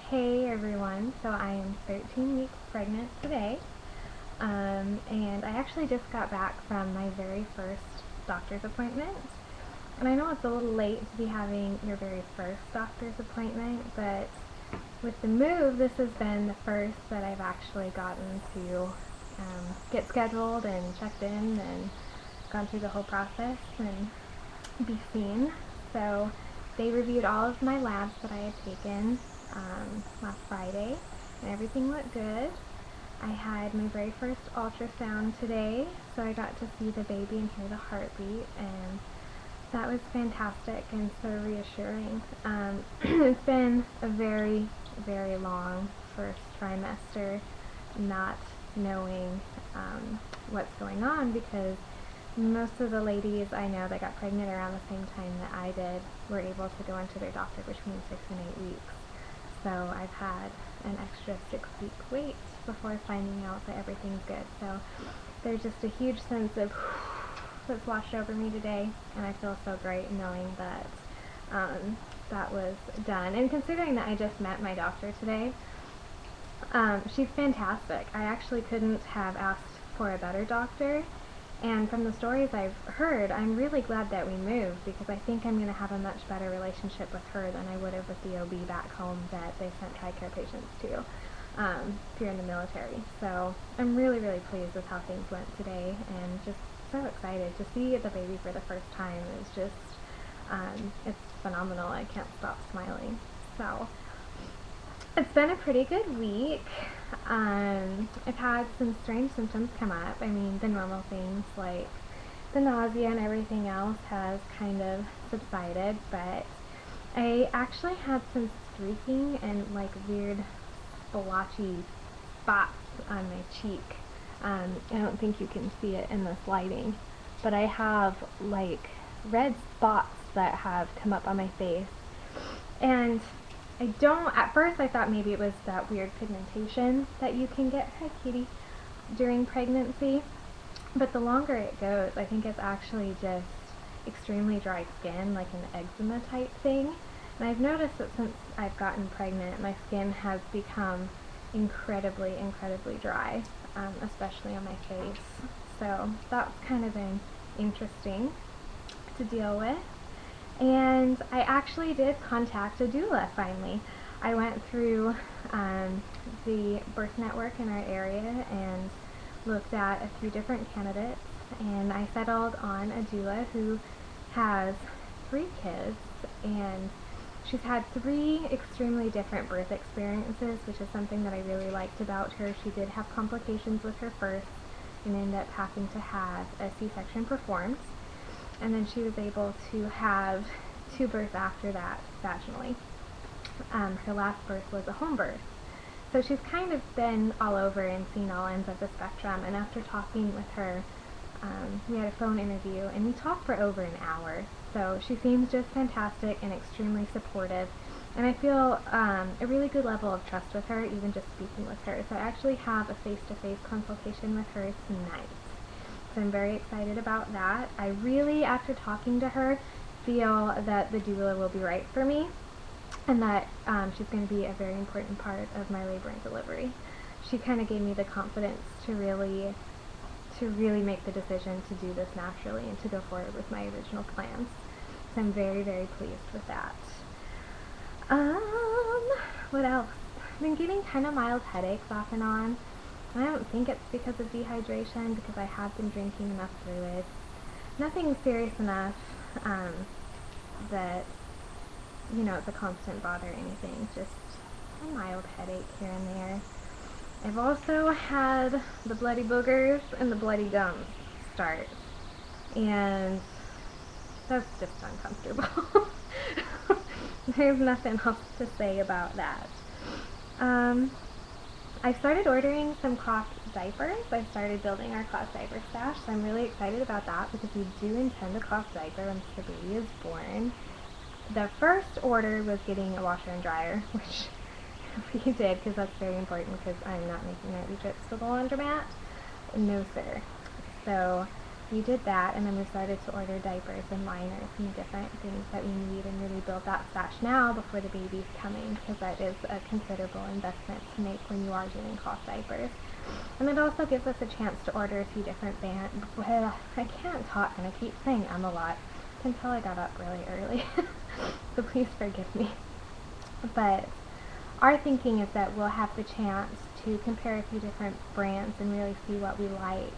Hey everyone, so I am 13 weeks pregnant today, and I actually just got back from my very first doctor's appointment. And I know it's a little late to be having your very first doctor's appointment, but with the move, this has been the first that I've actually gotten to get scheduled and checked in and gone through the whole process and be seen. So they reviewed all of my labs that I had taken last Friday, and everything looked good. I had my very first ultrasound today, so I got to see the baby and hear the heartbeat, and that was fantastic and so reassuring. It's been a very, very long first trimester not knowing what's going on, because most of the ladies I know that got pregnant around the same time that I did were able to go into their doctor between 6 and 8 weeks. So I've had an extra 6-week wait before finding out that everything's good. So there's just a huge sense of that's washed over me today, and I feel so great knowing that that was done. And considering that I just met my doctor today, she's fantastic. I actually couldn't have asked for a better doctor. And from the stories I've heard, I'm really glad that we moved, because I think I'm going to have a much better relationship with her than I would have with the OB back home that they sent TRICARE patients to if you're in the military. So I'm really, really pleased with how things went today, and just so excited to see the baby for the first time. It's just, it's phenomenal. I can't stop smiling. So it's been a pretty good week. I've had some strange symptoms come up. I mean, the normal things like the nausea and everything else has kind of subsided, but I actually had some streaking and like weird splotchy spots on my cheek. I don't think you can see it in this lighting, but I have like red spots that have come up on my face. And at first I thought maybe it was that weird pigmentation that you can get, hi kitty, during pregnancy, but the longer it goes, I think it's actually just extremely dry skin, like an eczema type thing. And I've noticed that since I've gotten pregnant, my skin has become incredibly, incredibly dry, especially on my face. So that's kind of been interesting to deal with. And I actually did contact a doula finally. I went through the birth network in our area and looked at a few different candidates, and I settled on a doula who has 3 kids, and she's had 3 extremely different birth experiences, which is something that I really liked about her. She did have complications with her first and ended up having to have a C-section performed. And then she was able to have 2 births after that vaginally. Her last birth was a home birth. So she's kind of been all over and seen all ends of the spectrum. And after talking with her, we had a phone interview, and we talked for over an hour. So she seems just fantastic and extremely supportive. And I feel a really good level of trust with her, even just speaking with her. So I actually have a face-to-face consultation with her tonight. So I'm very excited about that. I really, after talking to her, feel that the doula will be right for me, and that she's going to be a very important part of my labor and delivery. She kind of gave me the confidence to really make the decision to do this naturally and to go forward with my original plans. So I'm very, very pleased with that. What else? I've been getting kind of mild headaches off and on. I don't think it's because of dehydration, because I have been drinking enough fluids. Nothing serious enough that, you know, it's a constant bother or anything. Just a mild headache here and there. I've also had the bloody boogers and the bloody gums start, and that's just uncomfortable. There's nothing else to say about that. I started ordering some cloth diapers. I started building our cloth diaper stash, so I'm really excited about that, because we do intend a cloth diaper once the baby is born. The first order was getting a washer and dryer, which we did, because that's very important, because I'm not making nightly trips to the laundromat. No sir. So we did that, and then we started to order diapers and liners and different things that we need and really build that stash now before the baby's coming, because that is a considerable investment to make when you are doing cloth diapers. And it also gives us a chance to order a few different brands. Well, I can't talk and I keep saying a lot until I got up really early. So please forgive me. But our thinking is that we'll have the chance to compare a few different brands and really see what we like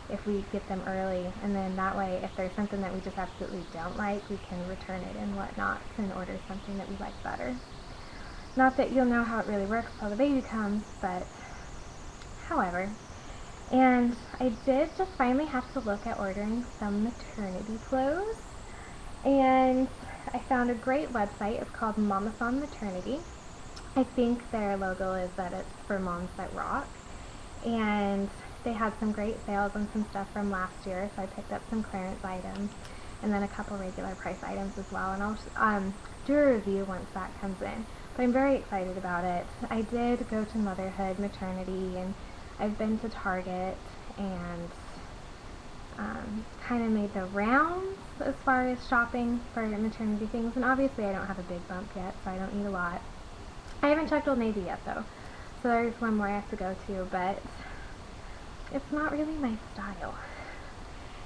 if we get them early, and then that way if there's something that we just absolutely don't like, we can return it and whatnot and order something that we like better. Not that you'll know how it really works till the baby comes, but however. And I did just finally have to look at ordering some maternity clothes, and I found a great website. It's called Mamasan Maternity. I think their logo is that it's for moms that rock, and they had some great sales on some stuff from last year, so I picked up some clearance items and then a couple regular price items as well, and I'll do a review once that comes in. But I'm very excited about it. I did go to Motherhood Maternity, and I've been to Target and kind of made the rounds as far as shopping for maternity things, and obviously I don't have a big bump yet, so I don't need a lot. I haven't checked Old Navy yet though, so there's one more I have to go to, but it's not really my style.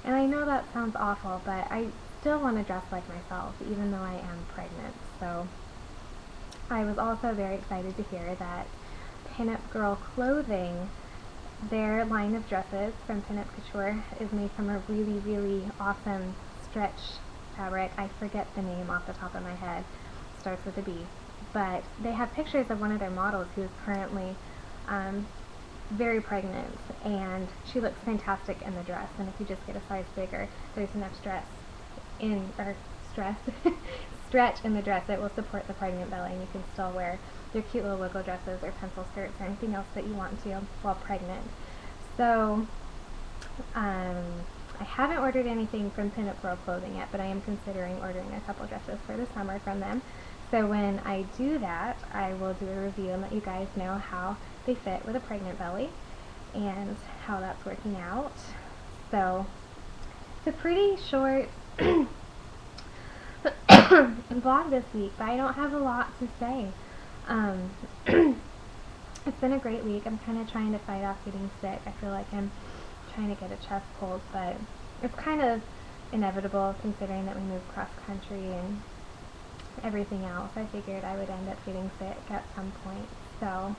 And I know that sounds awful, but I still want to dress like myself, even though I am pregnant. So I was also very excited to hear that Pinup Girl Clothing, their line of dresses from Pinup Couture, is made from a really, really awesome stretch fabric. I forget the name off the top of my head. It starts with a B. But they have pictures of one of their models who is currently very pregnant, and she looks fantastic in the dress, and if you just get a size bigger, there's enough stretch in the dress that will support the pregnant belly, and you can still wear your cute little logo dresses or pencil skirts or anything else that you want to while pregnant. So I haven't ordered anything from Pinup Girl Clothing yet, but I am considering ordering a couple dresses for the summer from them. So when I do that, I will do a review and let you guys know how they fit with a pregnant belly and how that's working out. So it's a pretty short vlog this week, but I don't have a lot to say. It's been a great week. I'm kind of trying to fight off getting sick. I feel like I'm trying to get a chest cold, but it's kind of inevitable considering that we moved cross country and everything else. I figured I would end up getting sick at some point. So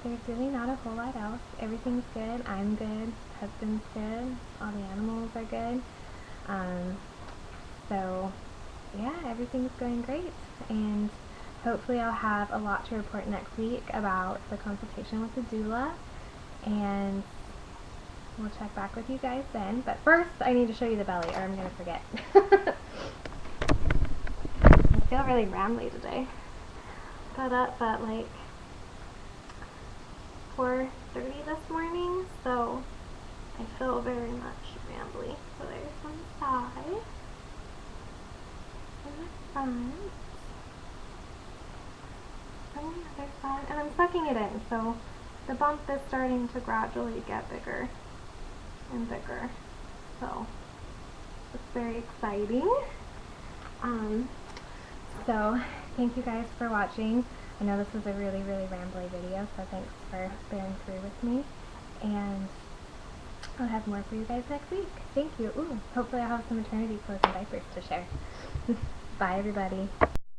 there's really not a whole lot else. Everything's good. I'm good. Husband's good. All the animals are good. So yeah, everything's going great, and hopefully I'll have a lot to report next week about the consultation with the doula, and we'll check back with you guys then. But first, I need to show you the belly, or I'm going to forget. I feel really rambly today. Got up at like 4:30 this morning, so I feel very much rambly. So there's one side and the front and the other side, and I'm sucking it in, so the bump is starting to gradually get bigger and bigger, so it's very exciting. So thank you guys for watching. I know this was a really, really rambly video, so thanks for bearing through with me, and I'll have more for you guys next week. Thank you. Ooh, hopefully I'll have some maternity clothes and diapers to share. Bye everybody.